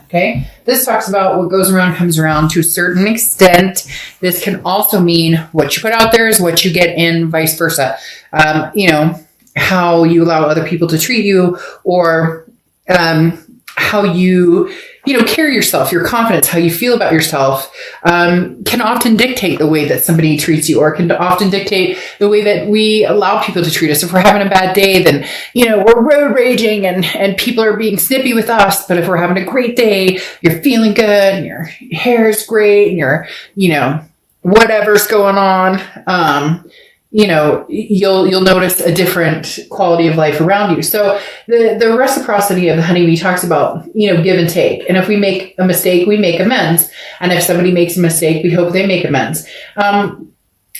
Okay. This talks about what goes around comes around to a certain extent. This can also mean what you put out there is what you get in, vice versa. How you allow other people to treat you, or how you carry yourself, your confidence, how you feel about yourself, can often dictate the way that somebody treats you, or can often dictate the way that we allow people to treat us. If we're having a bad day, then, we're road raging and people are being snippy with us. But if we're having a great day, you're feeling good and your hair is great and you're, whatever's going on, you'll notice a different quality of life around you. So the reciprocity of the honeybee talks about, give and take. And if we make a mistake, we make amends. And if somebody makes a mistake, we hope they make amends.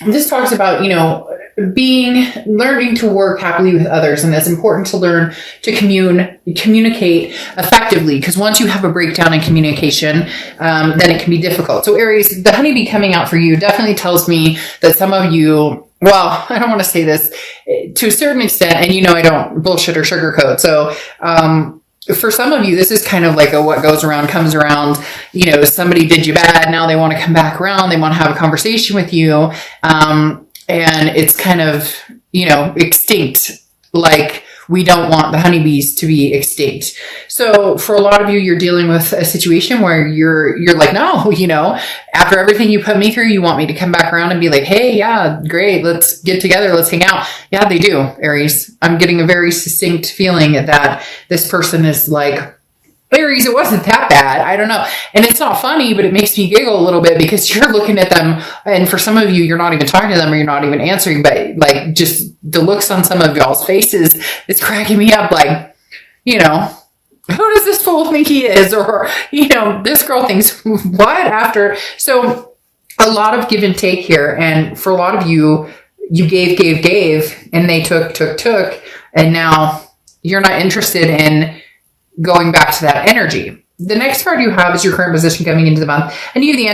This talks about, learning to work happily with others. And it's important to learn to communicate effectively, because once you have a breakdown in communication, then it can be difficult. So Aries, the honeybee coming out for you definitely tells me that some of you, well, I don't want to say this to a certain extent, and I don't bullshit or sugarcoat. So, for some of you, this is kind of like a what goes around comes around. Somebody did you bad. Now they want to come back around. They want to have a conversation with you. And it's kind of, extinct. Like, we don't want the honeybees to be extinct. So for a lot of you, you're dealing with a situation where you're like, no, after everything you put me through, you want me to come back around and be like, hey, yeah, great. Let's get together. Let's hang out. Yeah, they do, Aries. I'm getting a very succinct feeling that this person is like, Aries, it wasn't that bad. I don't know. And it's not funny, but it makes me giggle a little bit because you're looking at them. And for some of you, you're not even talking to them or you're not even answering. But like just the looks on some of y'all's faces is cracking me up. Like, who does this fool think he is? Or, this girl thinks what after. So a lot of give and take here. And for a lot of you, you gave, and they took. And now you're not interested in going back to that energy. The next card you have is your current position coming into the month, and you have the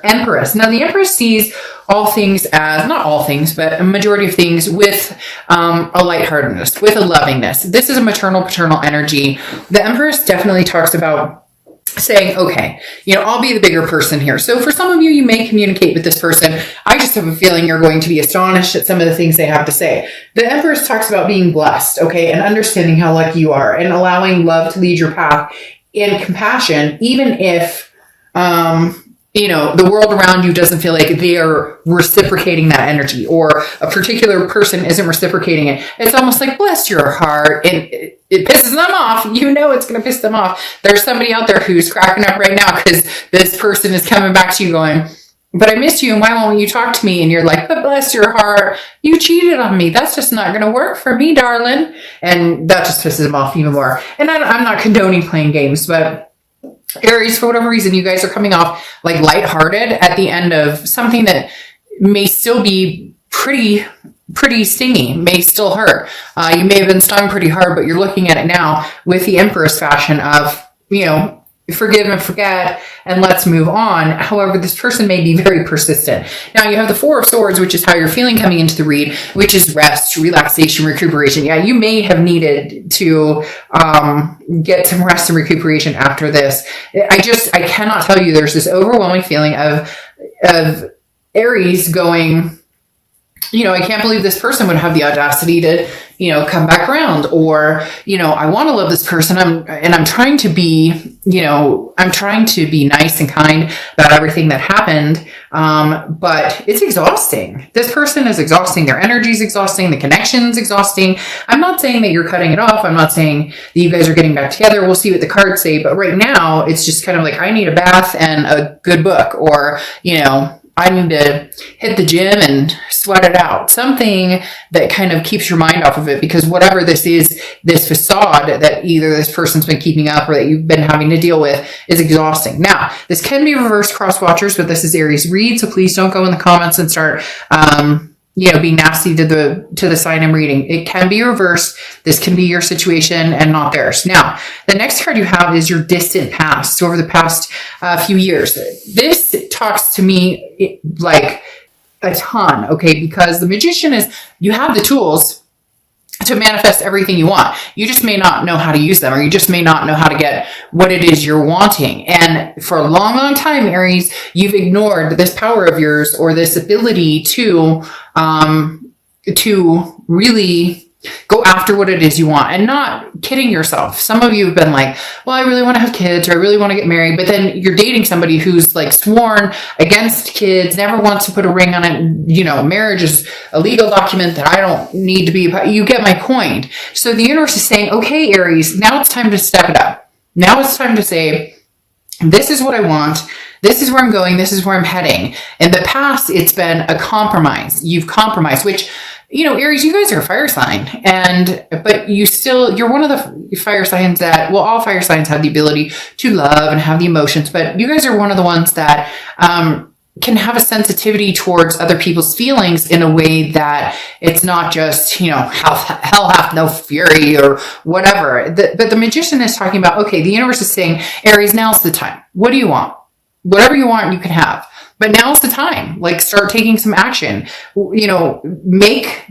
Empress. Now, the Empress sees all things as, not all things, but a majority of things with a lightheartedness, with a lovingness. This is a paternal energy. The Empress definitely talks about saying, okay, I'll be the bigger person here. So for some of you, you may communicate with this person. I just have a feeling you're going to be astonished at some of the things they have to say. The Empress talks about being blessed, okay, and understanding how lucky you are and allowing love to lead your path in compassion, even if, the world around you doesn't feel like they are reciprocating that energy, or a particular person isn't reciprocating it. It's almost like, bless your heart. And it pisses them off. It's going to piss them off. There's somebody out there who's cracking up right now because this person is coming back to you going, but I miss you and why won't you talk to me? And you're like, but bless your heart, you cheated on me. That's just not going to work for me, darling. And that just pisses them off even more. And I'm not condoning playing games, but Aries, for whatever reason, you guys are coming off like lighthearted at the end of something that may still be pretty stingy, may still hurt. You may have been stung pretty hard, but you're looking at it now with the Empress fashion of, forgive and forget, and let's move on. However, this person may be very persistent. Now, you have the Four of Swords, which is how you're feeling coming into the read, which is rest, relaxation, recuperation. Yeah, you may have needed to get some rest and recuperation after this. I cannot tell you, there's this overwhelming feeling of Aries going, I can't believe this person would have the audacity to, come back around, or, I want to love this person. I'm trying to be, I'm trying to be nice and kind about everything that happened. But it's exhausting. This person is exhausting. Their energy is exhausting. The connection's exhausting. I'm not saying that you're cutting it off. I'm not saying that you guys are getting back together. We'll see what the cards say. But right now it's just kind of like, I need a bath and a good book, or, I need to hit the gym and sweat it out. Something that kind of keeps your mind off of it, because whatever this is, this facade that either this person's been keeping up or that you've been having to deal with is exhausting. Now, this can be reverse cross watchers, but this is Aries read. So please don't go in the comments and start, being nasty to the sign I'm reading. It can be reversed. This can be your situation and not theirs. Now, the next card you have is your distant past. So over the past few years, this talks to me like a ton, okay? Because the Magician is, you have the tools, to manifest everything you want. You just may not know how to use them, or you just may not know how to get what it is you're wanting. And for a long, long time, Aries, you've ignored this power of yours, or this ability to really go after what it is you want, and not kidding yourself. Some of you have been like, well, I really want to have kids, or I really want to get married. But then you're dating somebody who's like sworn against kids, never wants to put a ring on it. You know, marriage is a legal document that I don't need to be. You get my point. So the universe is saying, okay, Aries, now it's time to step it up. Now it's time to say, this is what I want. This is where I'm going. This is where I'm heading. In the past, it's been a compromise. You've compromised, which, you know, Aries, you guys are a fire sign, but you're one of the fire signs that, well, all fire signs have the ability to love and have the emotions, but you guys are one of the ones that, can have a sensitivity towards other people's feelings in a way that it's not just, you know, hell hath no fury or whatever. But the magician is talking about, okay, the universe is saying, Aries, now's the time. What do you want? Whatever you want, you can have. But now's the time. Like, start taking some action. You know, make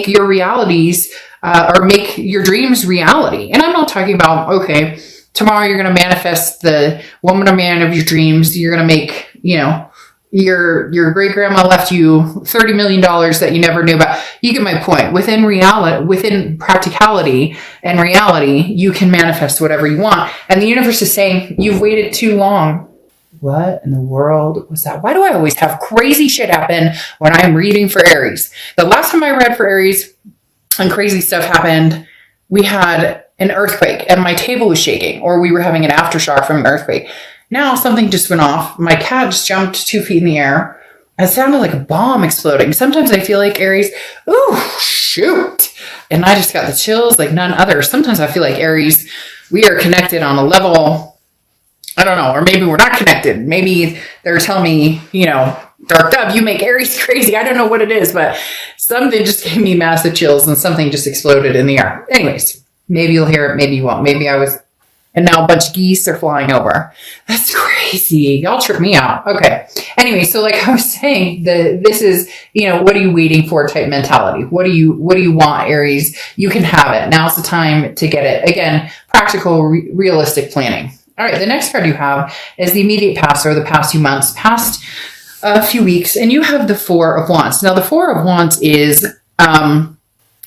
your realities, or make your dreams reality. And I'm not talking about, okay, tomorrow you're going to manifest the woman or man of your dreams. You're going to make, you know, your great grandma left you $30 million that you never knew about. You get my point. Within practicality and reality, you can manifest whatever you want. And the universe is saying, you've waited too long. What in the world was that? Why do I always have crazy shit happen when I'm reading for Aries? The last time I read for Aries and crazy stuff happened, we had an earthquake and my table was shaking, or we were having an aftershock from an earthquake. Now something just went off. My cat just jumped 2 feet in the air. It sounded like a bomb exploding. Sometimes I feel like Aries, ooh, shoot. And I just got the chills like none other. Sometimes I feel like Aries, we are connected on a level, I don't know, or maybe we're not connected. Maybe they're telling me, you know, Dark Dove, you make Aries crazy. I don't know what it is, but something just gave me massive chills and something just exploded in the air. Anyways, maybe you'll hear it, maybe you won't. Maybe I was... And now a bunch of geese are flying over. That's crazy. Y'all trip me out. Okay. Anyway, so like I was saying, this is, you know, what are you waiting for type mentality? What do you want, Aries? You can have it. Now's the time to get it. Again, practical, realistic planning. All right. The next card you have is the immediate past, or the past few months, past few weeks. And you have the Four of Wands. Now the Four of Wands is,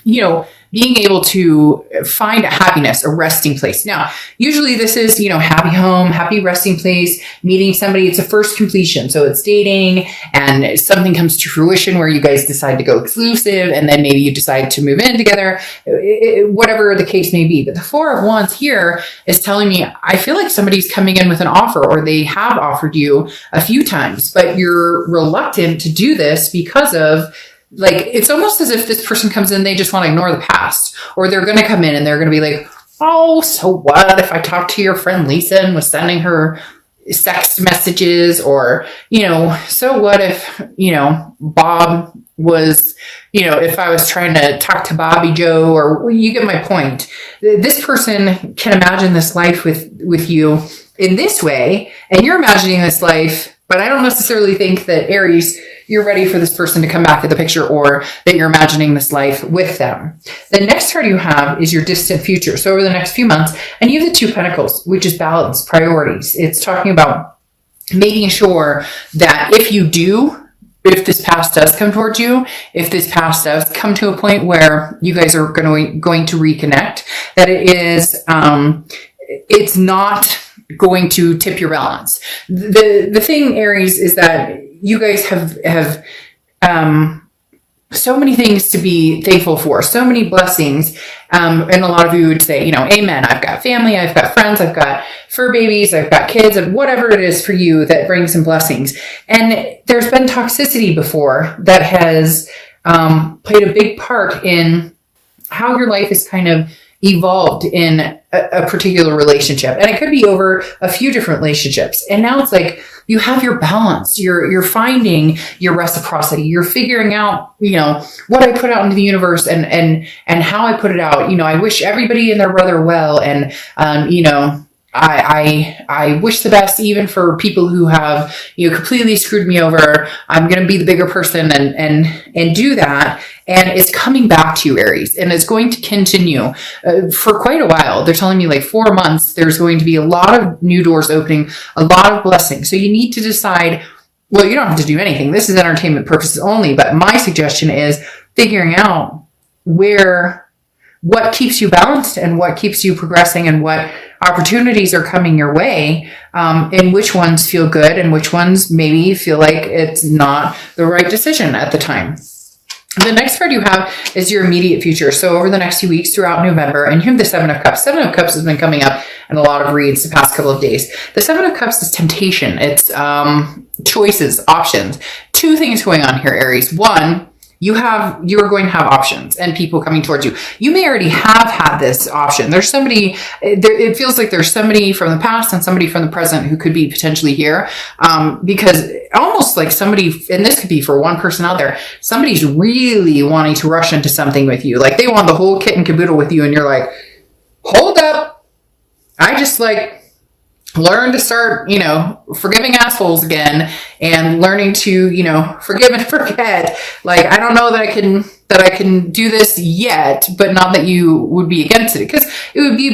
you know, being able to find a happiness, a resting place. Now, usually this is, you know, happy home, happy resting place, meeting somebody. It's a first completion. So it's dating and something comes to fruition where you guys decide to go exclusive, and then maybe you decide to move in together, whatever the case may be. But the Four of Wands here is telling me, I feel like somebody's coming in with an offer, or they have offered you a few times, but you're reluctant to do this because of, like, it's almost as if this person comes in, they just want to ignore the past, or they're going to come in and they're going to be like, oh, so what if I talked to your friend Lisa and was sending her sex messages, or, you know, so what if, you know, Bob was, you know, if I was trying to talk to Bobby Joe, or, well, you get my point. This person can imagine this life with you in this way, and you're imagining this life, but I don't necessarily think that, Aries, you're ready for this person to come back in the picture, or that you're imagining this life with them. The next card you have is your distant future. So over the next few months, and you have the Two Pentacles, which is balance, priorities. It's talking about making sure that if this past does come towards you, if this past does come to a point where you guys are going to reconnect, that it is, it's not going to tip your balance. The thing, Aries, is that you guys have so many things to be thankful for, so many blessings. And a lot of you would say, you know, amen. I've got family, I've got friends, I've got fur babies, I've got kids, and whatever it is for you that brings some blessings. And there's been toxicity before that has played a big part in how your life is kind of evolved in a particular relationship. And it could be over a few different relationships. And now it's like, you have your balance, you're finding your reciprocity, you're figuring out, you know, what I put out into the universe and how I put it out. You know, I wish everybody and their brother well. And, you know, I wish the best, even for people who have, completely screwed me over. I'm going to be the bigger person and do that. And it's coming back to you, Aries, and it's going to continue for quite a while. They're telling me like 4 months, there's going to be a lot of new doors opening, a lot of blessings. So you need to decide, well, you don't have to do anything. This is entertainment purposes only. But my suggestion is figuring out what keeps you balanced and what keeps you progressing and what opportunities are coming your way, and which ones feel good and which ones maybe you feel like it's not the right decision at the time. The next card you have is your immediate future. So over the next few weeks throughout November, and you have the Seven of Cups. Seven of Cups has been coming up in a lot of reads the past couple of days. The Seven of Cups is temptation. It's choices, options. Two things going on here, Aries. One, you're going to have options and people coming towards you. You may already have had this option. There's somebody, it feels like there's somebody from the past and somebody from the present who could be potentially here. Because almost like somebody, and this could be for one person out there, somebody's really wanting to rush into something with you. Like they want the whole kit and caboodle with you. And you're like, hold up. I just learn to start, forgiving assholes again and learning to, forgive and forget. Like, I don't know that I can do this yet, but not that you would be against it, because it would be a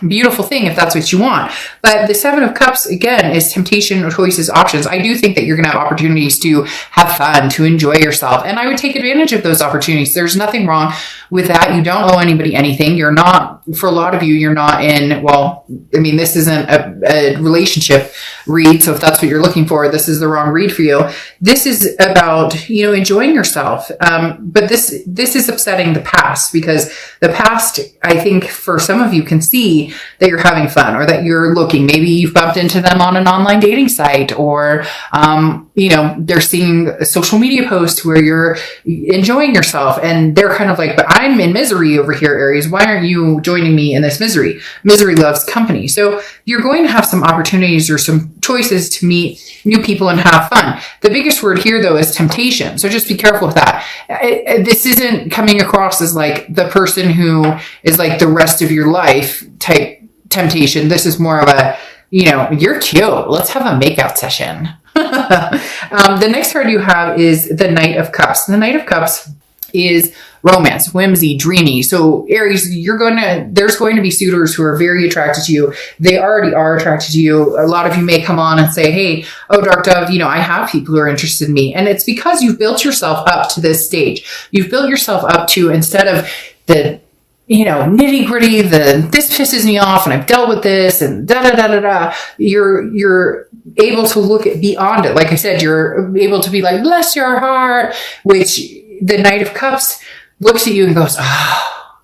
beautiful thing if that's what you want. But the Seven of Cups, again, is temptation, choices, options. I do think that you're going to have opportunities to have fun, to enjoy yourself. And I would take advantage of those opportunities. There's nothing wrong with that. You don't owe anybody anything. You're not, for a lot of you, you're not in, this isn't a relationship read. So if that's what you're looking for, this is the wrong read for you. This is about, enjoying yourself. But this is upsetting the past, because the past, I think for some of you, can see that you're having fun or that you're looking. Maybe you've bumped into them on an online dating site, or, they're seeing a social media post where you're enjoying yourself and they're kind of like, but I'm in misery over here, Aries. Why aren't you joining me in this misery? Misery loves company. So you're going to have some opportunities or some choices to meet new people and have fun. The biggest word here, though, is temptation. So just be careful with that. This isn't coming across as like the person who is like the rest of your life type temptation. This is more of a, you're cute. Let's have a makeout session. The next card you have is the Knight of Cups. The Knight of Cups is romance, whimsy, dreamy. So Aries, there's going to be suitors who are very attracted to you. They already are attracted to you. A lot of you may come on and say, hey, Dark Dove, I have people who are interested in me. And it's because you've built yourself up to this stage. You've built yourself up to, instead of the nitty gritty, this pisses me off and I've dealt with this and you're able to look beyond it. Like I said, you're able to be like, bless your heart, which the Knight of Cups looks at you and goes, oh,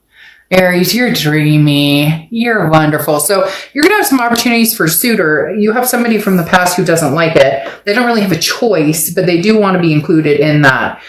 Aries, you're dreamy. You're wonderful. So you're going to have some opportunities for suitor. You have somebody from the past who doesn't like it. They don't really have a choice, but they do want to be included in that,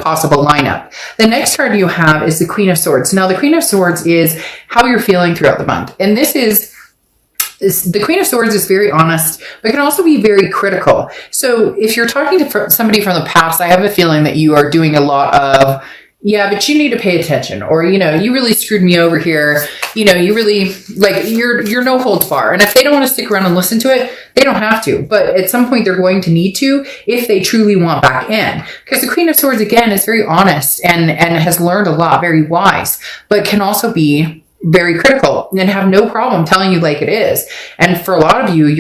possible lineup. The next card you have is the Queen of Swords. Now, the Queen of Swords is how you're feeling throughout the month. And the Queen of Swords is very honest, but can also be very critical. So if you're talking to somebody from the past, I have a feeling that you are doing a lot of, yeah, but you need to pay attention, or, you really screwed me over here. You really, you're no holds bar. And if they don't want to stick around and listen to it, they don't have to. But at some point they're going to need to, if they truly want back in. Because the Queen of Swords, again, is very honest and has learned a lot, very wise, but can also be very critical and have no problem telling you like it is. And for a lot of you,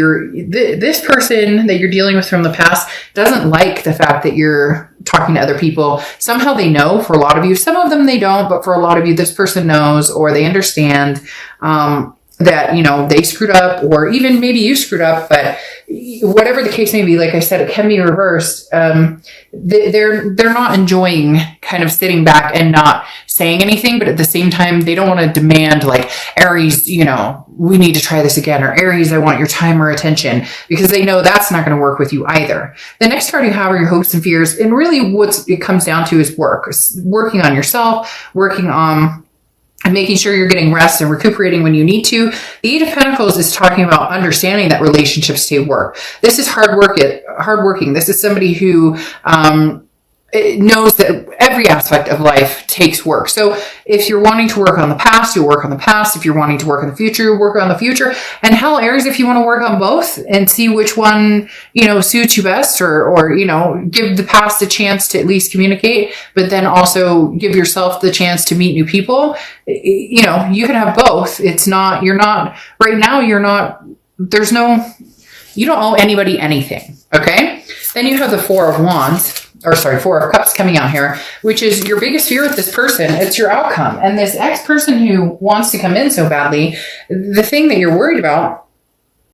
this person that you're dealing with from the past doesn't like the fact that you're talking to other people. Somehow they know. For a lot of you, some of them they don't, but for a lot of you, this person knows, or they understand that, they screwed up, or even maybe you screwed up, but whatever the case may be, like I said, it can be reversed. They're not enjoying kind of sitting back and not saying anything, but at the same time, they don't want to demand like, Aries, we need to try this again, or Aries, I want your time or attention, because they know that's not going to work with you either. The next card you have are your hopes and fears. And really what it comes down to is working on yourself, working on and making sure you're getting rest and recuperating when you need to. The Eight of Pentacles is talking about understanding that relationships take work. This is hardworking. This is somebody who it knows that every aspect of life takes work. So if you're wanting to work on the past, you'll work on the past. If you're wanting to work on the future, you'll work on the future. And hell, Aries, if you want to work on both and see which one, suits you best, or, give the past a chance to at least communicate, but then also give yourself the chance to meet new people, you can have both. You don't owe anybody anything. Okay. Then you have the Four of Cups coming out here, which is your biggest fear with this person. It's your outcome. And this ex-person who wants to come in so badly, the thing that you're worried about